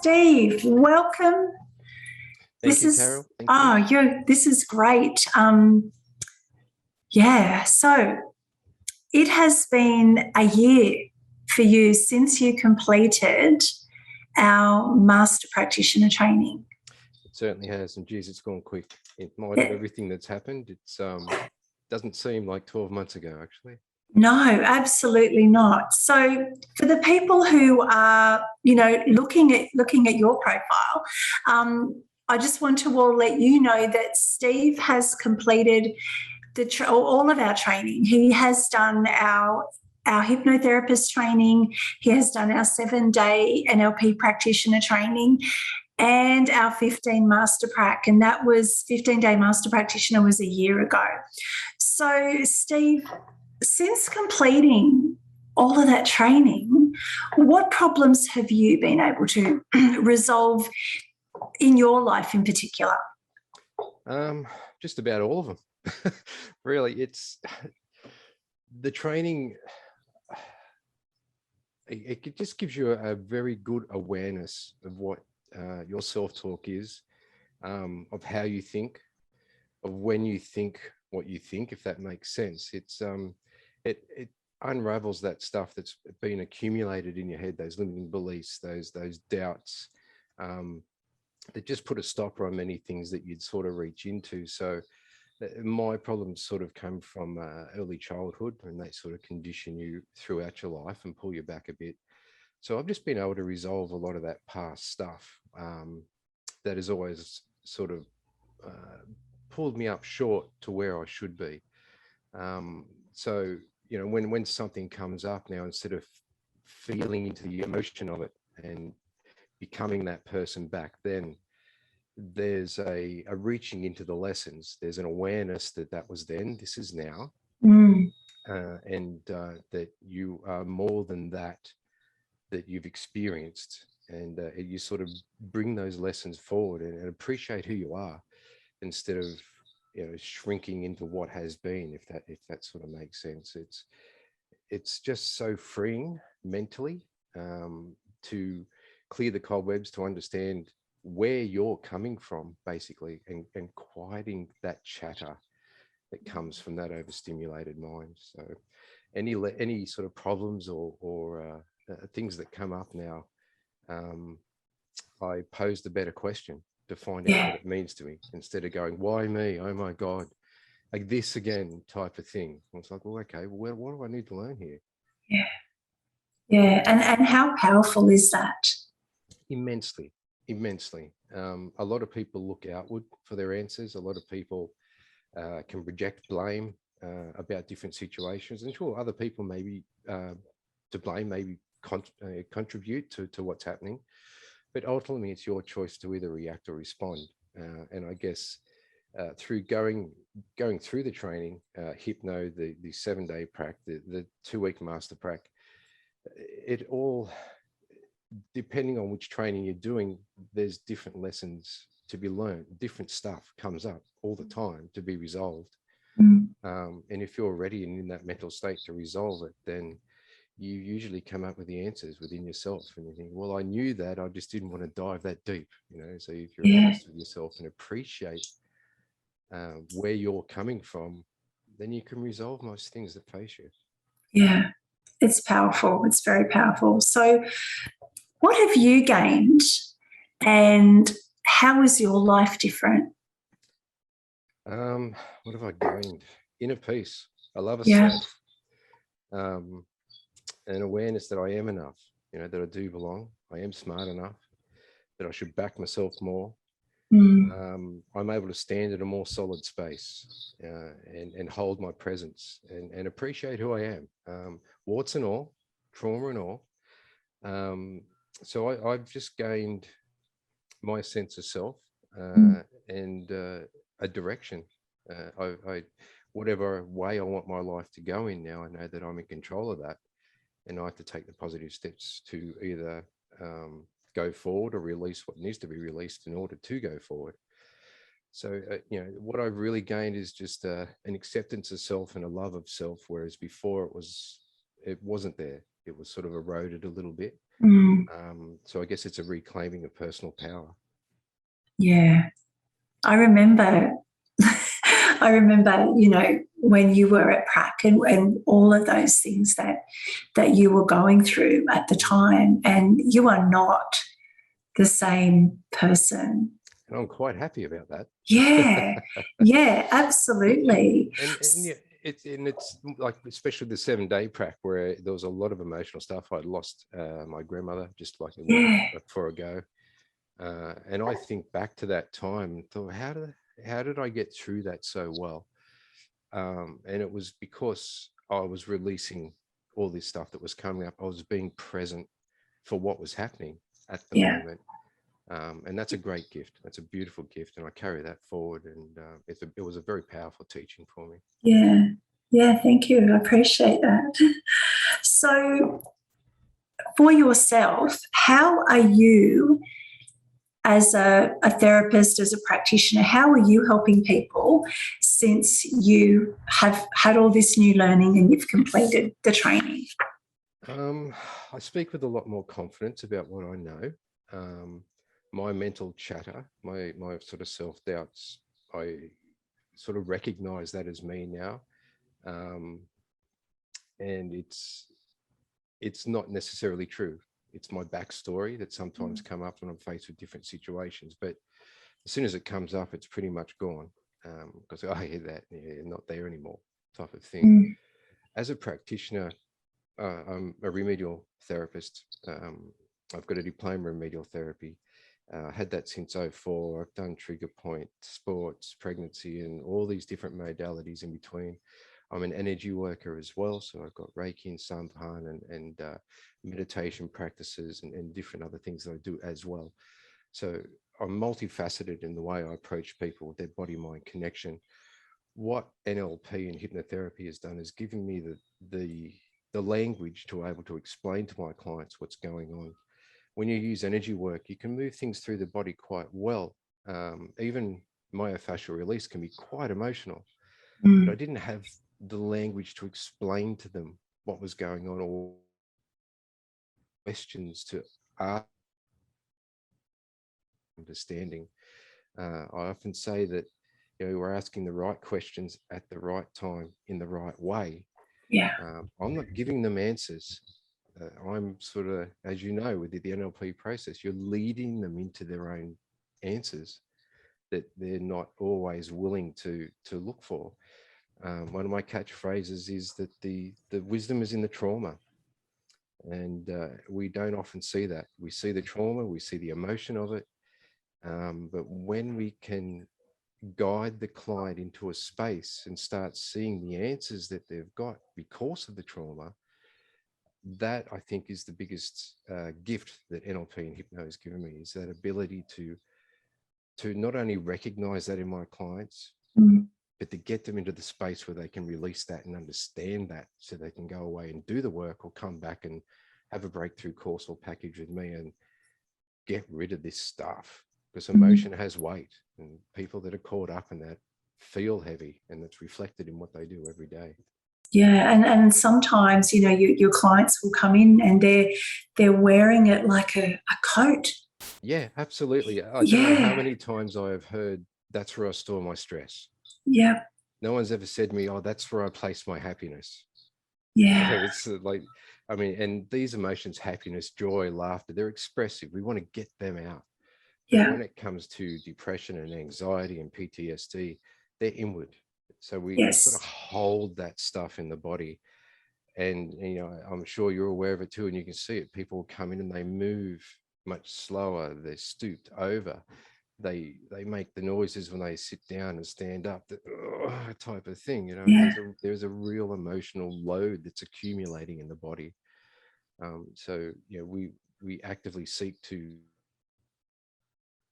Steve, welcome. Thank you, Carol. This is great. So it has been a year for you since you completed our Master Practitioner training. It certainly has, and geez, it's gone quick. In light of everything that's happened, it's doesn't seem like 12 months ago, actually. No, absolutely not. So for the people who are, looking at your profile, I just want to let you know that Steve has completed all of our training. He has done our hypnotherapist training. He has done our 7-day NLP practitioner training and our 15 Master Prac. And that was 15-day Master Practitioner was a year ago. So Steve, since completing all of that training, what problems have you been able to resolve in your life in particular? Just about all of them. Really, it's the training. It just gives you a very good awareness of what your self-talk is, of how you think, of when you think what you think, if that makes sense. It's it unravels that stuff that's been accumulated in your head, those limiting beliefs, those doubts, that just put a stopper on many things that you'd sort of reach into. So my problems sort of come from early childhood, and they sort of condition you throughout your life and pull you back a bit. So I've just been able to resolve a lot of that past stuff that has always sort of pulled me up short to where I should be. So, when something comes up now, instead of feeling into the emotion of it and becoming that person back then, there's a reaching into the lessons. There's an awareness that was then, this is now, and that you are more than that you've experienced, and you sort of bring those lessons forward and appreciate who you are, instead of shrinking into what has been, if that sort of makes sense. It's just so freeing mentally, to clear the cobwebs, to understand where you're coming from, basically, and quieting that chatter that comes from that overstimulated mind. So any sort of problems or things that come up now, I posed a better question to find out what it means to me, instead of going, why me? Oh my God, like this again type of thing. I was like, well, okay, well, what do I need to learn here? Yeah. And how powerful is that? Immensely. A lot of people look outward for their answers. A lot of people can project blame about different situations, and sure, other people may be to blame, maybe contribute to what's happening. But ultimately, it's your choice to either react or respond. And I guess through going through the training, hypno, the 7-day prac, the 2-week master prac, it all, depending on which training you're doing, there's different lessons to be learned. Different stuff comes up all the time to be resolved. And if you're ready and in that mental state to resolve it, then you usually come up with the answers within yourself, and you think, well, I knew that, I just didn't want to dive that deep, So if you're honest with yourself and appreciate where you're coming from, then you can resolve most things that face you. Yeah, it's powerful. It's very powerful. So what have you gained, and how is your life different? What have I gained? Inner peace. I love a self. An awareness that I am enough, that I do belong. I am smart enough, that I should back myself more. I'm able to stand in a more solid space and hold my presence and appreciate who I am, warts and all, trauma and all. So I've just gained my sense of self and a direction. Whatever way I want my life to go in now, I know that I'm in control of that. And I have to take the positive steps to either go forward or release what needs to be released in order to go forward. So, what I've really gained is just an acceptance of self and a love of self, whereas before it wasn't there. it was sort of eroded a little bit. So I guess it's a reclaiming of personal power. Yeah. I remember, you know, when you were at Prac and all of those things that you were going through at the time, and you are not the same person. And I'm quite happy about that. Yeah, yeah, absolutely. And yeah, it's like, especially the 7-day prac, where there was a lot of emotional stuff. I'd lost my grandmother just like a week before I go. And I think back to that time and thought, how did I get through that so well? And it was because I was releasing all this stuff that was coming up. I was being present for what was happening at the moment. And that's a great gift. That's a beautiful gift. And I carry that forward. And it was a very powerful teaching for me. Yeah. Yeah. Thank you. I appreciate that. So for yourself, how are you, as a therapist, as a practitioner, how are you helping people since you have had all this new learning and you've completed the training? I speak with a lot more confidence about what I know. My mental chatter, my sort of self-doubts, I sort of recognize that as me now. And it's not necessarily true. It's my backstory that sometimes come up when I'm faced with different situations. But as soon as it comes up, it's pretty much gone, because I hear that, not there anymore, type of thing. As a practitioner, I'm a remedial therapist. I've got a diploma in remedial therapy. Had that since 2004. I've done trigger point, sports, pregnancy, and all these different modalities in between. I'm an energy worker as well, so I've got Reiki and Sampan and meditation practices and different other things that I do as well. So I'm multifaceted in the way I approach people with their body-mind connection. What NLP and hypnotherapy has done is given me the language to be able to explain to my clients what's going on. When you use energy work, you can move things through the body quite well. Even myofascial release can be quite emotional. But I didn't have the language to explain to them what was going on, or questions to ask, understanding. I often say that, we're asking the right questions at the right time in the right way. I'm not giving them answers. I'm sort of, as you know, with the NLP process, you're leading them into their own answers that they're not always willing to look for. One of my catchphrases is that the wisdom is in the trauma. And we don't often see that. We see the trauma, we see the emotion of it. But when we can guide the client into a space and start seeing the answers that they've got because of the trauma, that I think is the biggest gift that NLP and hypno has given me, is that ability to not only recognize that in my clients, but to get them into the space where they can release that and understand that, so they can go away and do the work, or come back and have a breakthrough course or package with me and get rid of this stuff. Because emotion has weight, and people that are caught up in that feel heavy, and it's reflected in what they do every day. Yeah, and sometimes, your clients will come in and they're wearing it like a coat. Yeah, absolutely. I don't know how many times I've heard, that's where I store my stress. Yeah. No one's ever said to me, oh, that's where I place my happiness. Yeah. It's like, and these emotions, happiness, joy, laughter, they're expressive. We want to get them out. But when it comes to depression and anxiety and PTSD, they're inward. So we sort of hold that stuff in the body. And, I'm sure you're aware of it too, and you can see it. People come in and they move much slower. They're stooped over. They make the noises when they sit down and stand up, that type of thing. There's a real emotional load that's accumulating in the body. So we actively seek to,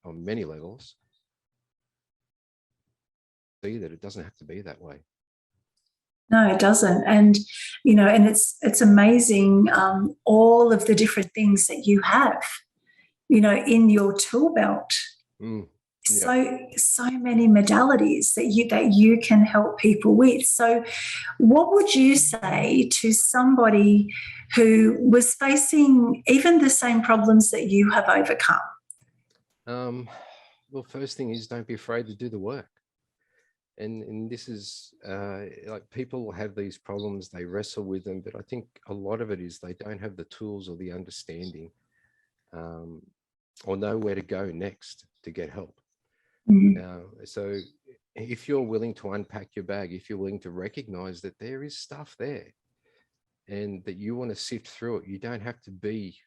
on many levels, see that it doesn't have to be that way. No, it doesn't. And, and it's amazing, all of the different things that you have, in your tool belt. so many modalities that you can help people with. So what would you say to somebody who was facing even the same problems that you have overcome? Well, first thing is, don't be afraid to do the work. And this is like, people have these problems, they wrestle with them, but I think a lot of it is they don't have the tools or the understanding, or know where to go next to get help. So if you're willing to unpack your bag, if you're willing to recognize that there is stuff there and that you want to sift through it, you don't have to be,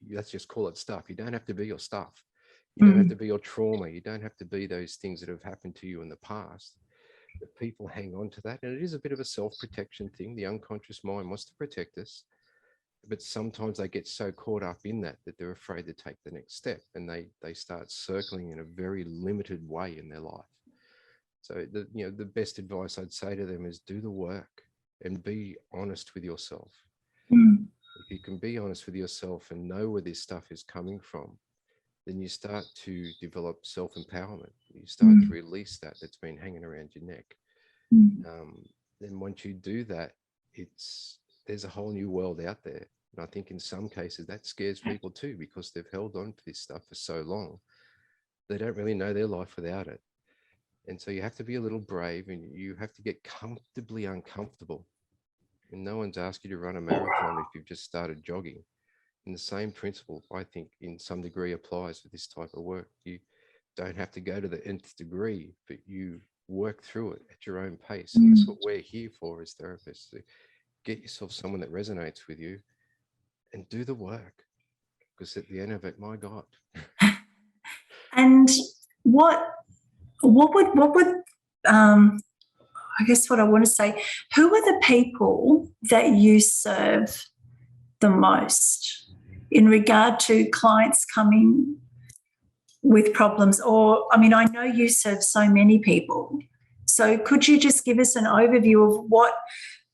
let's just call it stuff. You don't have to be your stuff. You don't have to be your trauma. You don't have to be those things that have happened to you in the past. But people hang on to that. And it is a bit of a self-protection thing. The unconscious mind wants to protect us. But sometimes they get so caught up in that they're afraid to take the next step, and they start circling in a very limited way in their life. So the best advice I'd say to them is do the work and be honest with yourself. If you can be honest with yourself and know where this stuff is coming from, then you start to develop self-empowerment. You start to release that's been hanging around your neck. Then once you do that, there's a whole new world out there. And I think in some cases that scares people too, because they've held on to this stuff for so long. They don't really know their life without it. And so you have to be a little brave, and you have to get comfortably uncomfortable. And no one's asked you to run a marathon if you've just started jogging. And the same principle, I think, in some degree applies for this type of work. You don't have to go to the nth degree, but you work through it at your own pace. And that's what we're here for as therapists. To get yourself someone that resonates with you and do the work, because at the end of it, my God. And what would I guess what I want to say, who are the people that you serve the most in regard to clients coming with problems? Or, I mean, I know you serve so many people. So could you just give us an overview of what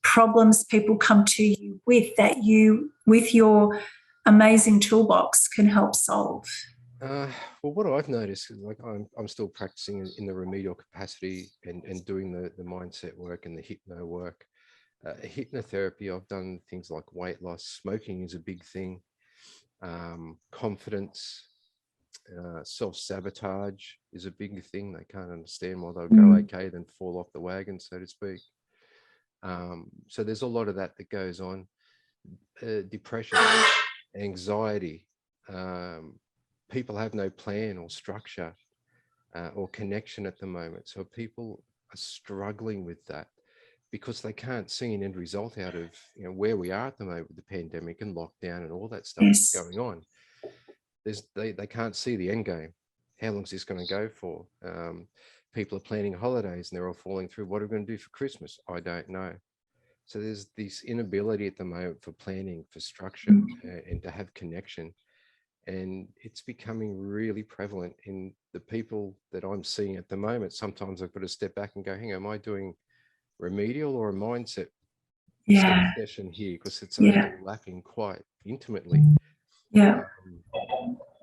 problems people come to you with that you, with your amazing toolbox, can help solve? Well, what I've noticed is, like, I'm still practicing in the remedial capacity and doing the mindset work and the hypno work. Hypnotherapy, I've done things like weight loss. Smoking is a big thing. Confidence, self-sabotage is a big thing. They can't understand why they'll go okay, then fall off the wagon, so to speak. So there's a lot of that goes on. Depression, anxiety. People have no plan or structure or connection at the moment. So people are struggling with that because they can't see an end result out of where we are at the moment with the pandemic and lockdown and all that stuff that's going on. They can't see the end game. How long is this going to go for? People are planning holidays and they're all falling through. What are we going to do for Christmas? I don't know. So there's this inability at the moment for planning, for structure, and to have connection. And it's becoming really prevalent in the people that I'm seeing at the moment. Sometimes I've got to step back and go, hang on, am I doing remedial or a mindset session here? Because it's overlapping quite intimately.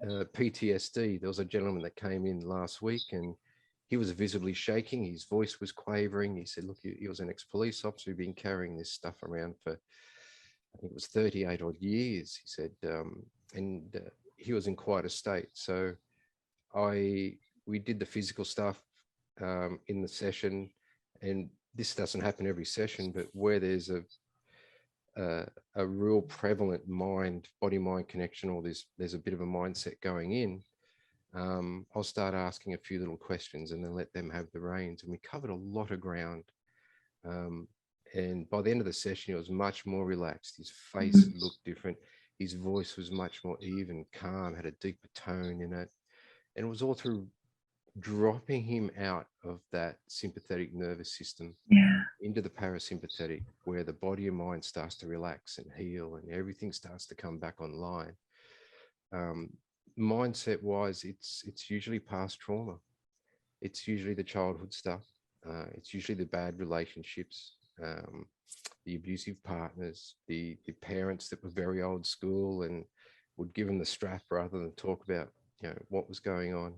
PTSD, there was a gentleman that came in last week and he was visibly shaking. His voice was quavering. He said, look, he was an ex-police officer who'd been carrying this stuff around for, I think it was 38 odd years, he said. He was in quite a state. So we did the physical stuff in the session, and this doesn't happen every session, but where there's a real prevalent body-mind connection, or there's a bit of a mindset going in, I'll start asking a few little questions and then let them have the reins. And we covered a lot of ground. And by the end of the session, he was much more relaxed. His face looked different. His voice was much more even, calm, had a deeper tone in it. And it was all through dropping him out of that sympathetic nervous system into the parasympathetic, where the body and mind starts to relax and heal and everything starts to come back online. Mindset wise, it's usually past trauma. It's usually the childhood stuff. It's usually the bad relationships, the abusive partners, the parents that were very old school and would give them the strap rather than talk about what was going on.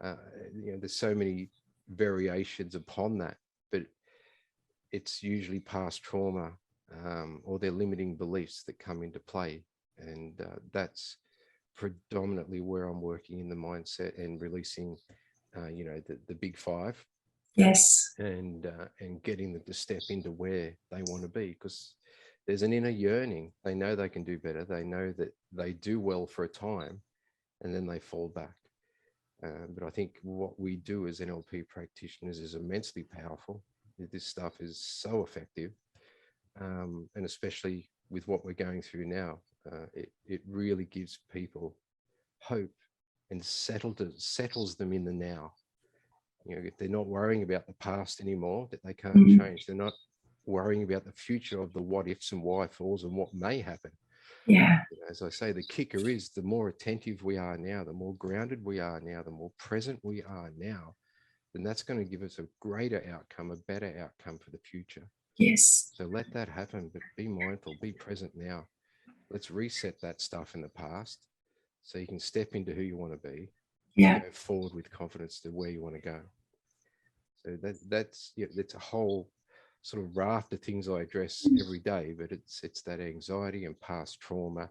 uh, there's so many variations upon that, but it's usually past trauma or their limiting beliefs that come into play. And that's predominantly where I'm working in the mindset and releasing, the big five. Yes. And getting them to step into where they want to be, because there's an inner yearning. They know they can do better. They know that they do well for a time and then they fall back. But I think what we do as NLP practitioners is immensely powerful. This stuff is so effective. And especially with what we're going through now, it really gives people hope and settles them in the now. If they're not worrying about the past anymore, that they can't change, they're not worrying about the future of the what ifs and why falls and what may happen. Yeah. As I say, the kicker is the more attentive we are now, the more grounded we are now, the more present we are now, then that's going to give us a greater outcome, a better outcome for the future. Yes. So let that happen, but be mindful, be present now. Let's reset that stuff in the past so you can step into who you want to be. Yeah. Go forward with confidence to where you want to go. So that's a whole sort of raft of things I address every day, but it's that anxiety and past trauma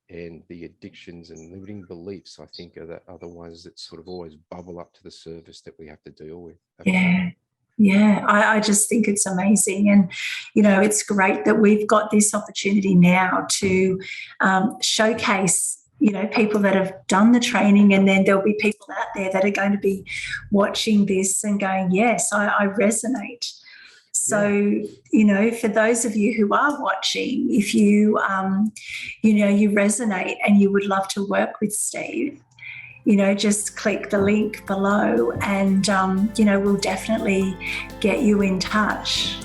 and the addictions and limiting beliefs, I think, are the ones that sort of always bubble up to the surface that we have to deal with. Yeah. Yeah, I just think it's amazing. And, it's great that we've got this opportunity now to showcase, people that have done the training, and then there'll be people out there that are going to be watching this and going, yes, I resonate. So, for those of you who are watching, if you, you resonate and you would love to work with Steve, just click the link below and, we'll definitely get you in touch.